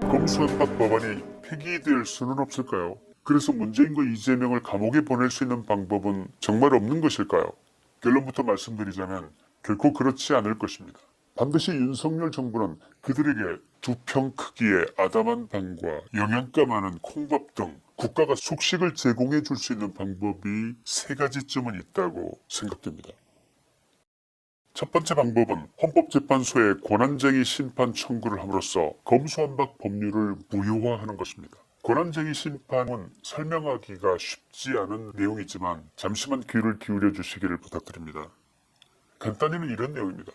검수완박 법안이 폐기될 수는 없을까요? 그래서 문재인과 이재명을 감옥에 보낼 수 있는 방법은 정말 없는 것일까요? 결론부터 말씀드리자면 결코 그렇지 않을 것입니다. 반드시 윤석열 정부는 그들에게 두 평 크기의 아담한 방과 영양가 많은 콩밥 등 국가가 속식을 제공해 줄 수 있는 방법이 세 가지쯤은 있다고 생각됩니다. 첫 번째 방법은 헌법재판소에 권한쟁의 심판 청구를 함으로써 검수완박 법률을 무효화하는 것입니다. 권한쟁의 심판은 설명하기가 쉽지 않은 내용이지만 잠시만 귀를 기울여 주시기를 부탁드립니다. 간단히는 이런 내용입니다.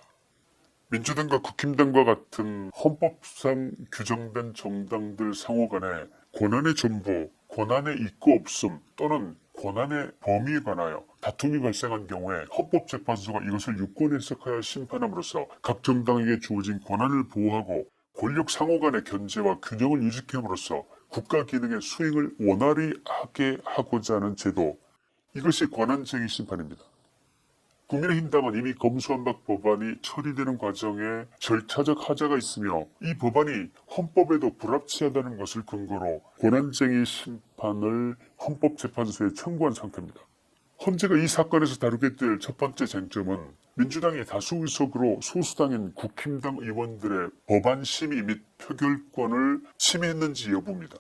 민주당과 국힘당과 같은 헌법상 규정된 정당들 상호 간에 권한의 전부, 권한의 있고 없음 또는 권한의 범위에 관하여 다툼이 발생한 경우에 헌법재판소가 이것을 유권 해석하여 심판함으로써 각 정당에게 주어진 권한을 보호하고 권력 상호 간의 견제와 균형을 유지함으로써 국가 기능의 수행을 원활히 하게 하고자 하는 제도, 이것이 권한쟁의 심판입니다. 국민의힘당은 이미 검수완박 법안이 처리되는 과정에 절차적 하자가 있으며 이 법안이 헌법에도 불합치하다는 것을 근거로 권한쟁의 심판을 헌법재판소에 청구한 상태입니다. 헌재가 이 사건에서 다루게 될 첫 번째 쟁점은 민주당의 다수 의석으로 소수당인 국힘당 의원들의 법안 심의 및 표결권을 침해했는지 여부입니다.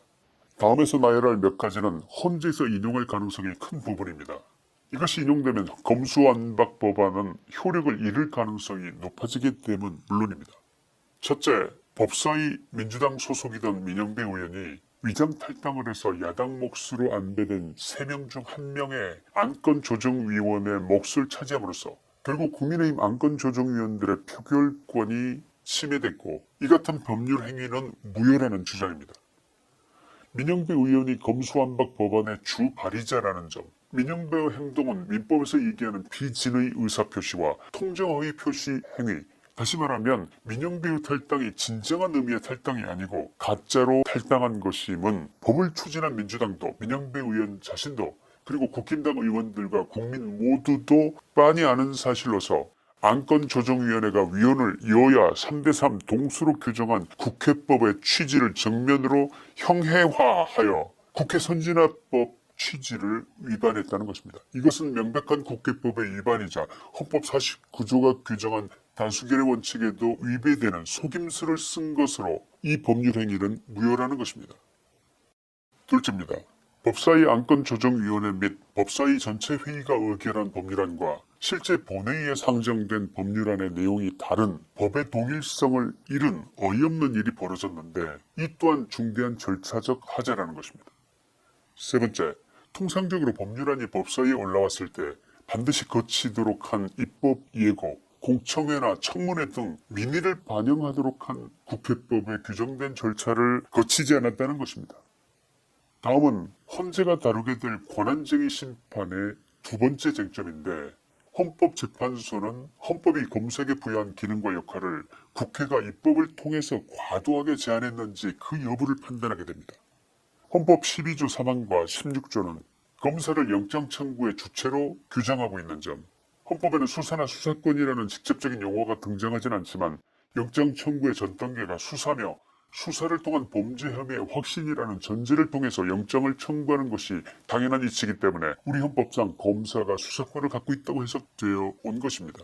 다음에서 나열할 몇 가지는 헌재에서 인용할 가능성이 큰 부분입니다. 이것이 인용되면 검수완박 법안은 효력을 잃을 가능성이 높아지기 때문 물론입니다. 첫째, 법사위 민주당 소속이던 민영배 의원이 위장 탈당을 해서 야당 몫으로 안배된 3명 중 1명의 안건조정위원회 몫을 차지함으로써 결국 국민의힘 안건조정위원들의 표결권이 침해됐고 이 같은 법률 행위는 무효라는 주장입니다. 민영배 의원이 검수완박 법안의 주 발의자라는 점, 민영배의 행동은 민법에서 얘기하는 비진의 의사표시와 통정허위 표시 행위, 다시 말하면 민영배의 탈당이 진정한 의미의 탈당이 아니고 가짜로 탈당한 것임은 법을 추진한 민주당도 민영배 의원 자신도 그리고 국힘당 의원들과 국민 모두도 빤히 아는 사실로서 안건조정위원회가 위원을 여야 3대3 동수로 규정한 국회법의 취지를 정면으로 형해화하여 국회 선진화법 취지를 위반했다는 것입니다. 이것은 명백한 국회법의 위반이자 헌법 49조가 규정한 다수결의 원칙에도 위배되는 속임수를 쓴 것으로 이 법률 행위는 무효라는 것입니다. 둘째입니다. 법사위 안건조정위원회 및 법사위 전체 회의가 의결한 법률안과 실제 본회의에 상정된 법률안의 내용이 다른 법의 동일성을 잃은 어이없는 일이 벌어졌는데 이 또한 중대한 절차적 하자라는 것입니다. 세 번째, 통상적으로 법률안이 법사위에 올라왔을 때 반드시 거치도록 한 입법 예고, 공청회나 청문회 등 민의를 반영하도록 한 국회법에 규정된 절차를 거치지 않았다는 것입니다. 다음은 헌재가 다루게 될 권한쟁의 심판의 두 번째 쟁점인데 헌법재판소는 헌법이 검사에게 부여한 기능과 역할을 국회가 입법을 통해서 과도하게 제한했는지 그 여부를 판단하게 됩니다. 헌법 12조 3항과 16조는 검사를 영장 청구의 주체로 규정하고 있는 점, 헌법에는 수사나 수사권이라는 직접적인 용어가 등장하진 않지만 영장 청구의 전 단계가 수사며 수사를 통한 범죄 혐의의 확신이라는 전제를 통해서 영장을 청구하는 것이 당연한 이치이기 때문에 우리 헌법상 검사가 수사권을 갖고 있다고 해석되어 온 것입니다.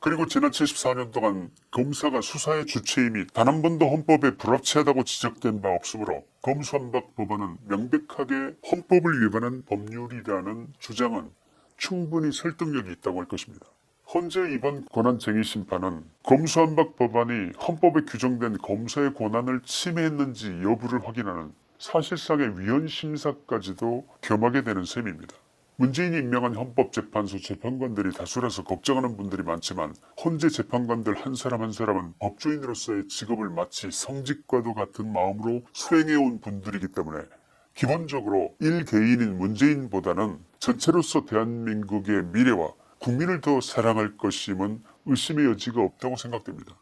그리고 지난 74년 동안 검사가 수사의 주체임이 단 한 번도 헌법에 불합치하다고 지적된 바 없으므로 검수완박 법안은 명백하게 헌법을 위반한 법률이라는 주장은 충분히 설득력이 있다고 할 것입니다. 헌재 이번 권한쟁의 심판은 검수완박 법안이 헌법에 규정된 검사의 권한을 침해했는지 여부를 확인하는 사실상의 위헌 심사까지도 겸하게 되는 셈입니다. 문재인이 임명한 헌법재판소 재판관들이 다수라서 걱정하는 분들이 많지만 헌재 재판관들 한 사람 한 사람은 법조인으로서의 직업을 마치 성직과도 같은 마음으로 수행해온 분들이기 때문에 기본적으로 일개인인 문재인보다는 전체로서 대한민국의 미래와 국민을 더 사랑할 것임은 의심의 여지가 없다고 생각됩니다.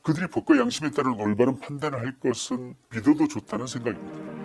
그들이 법과 양심에 따른 올바른 판단을 할 것은 믿어도 좋다는 생각입니다.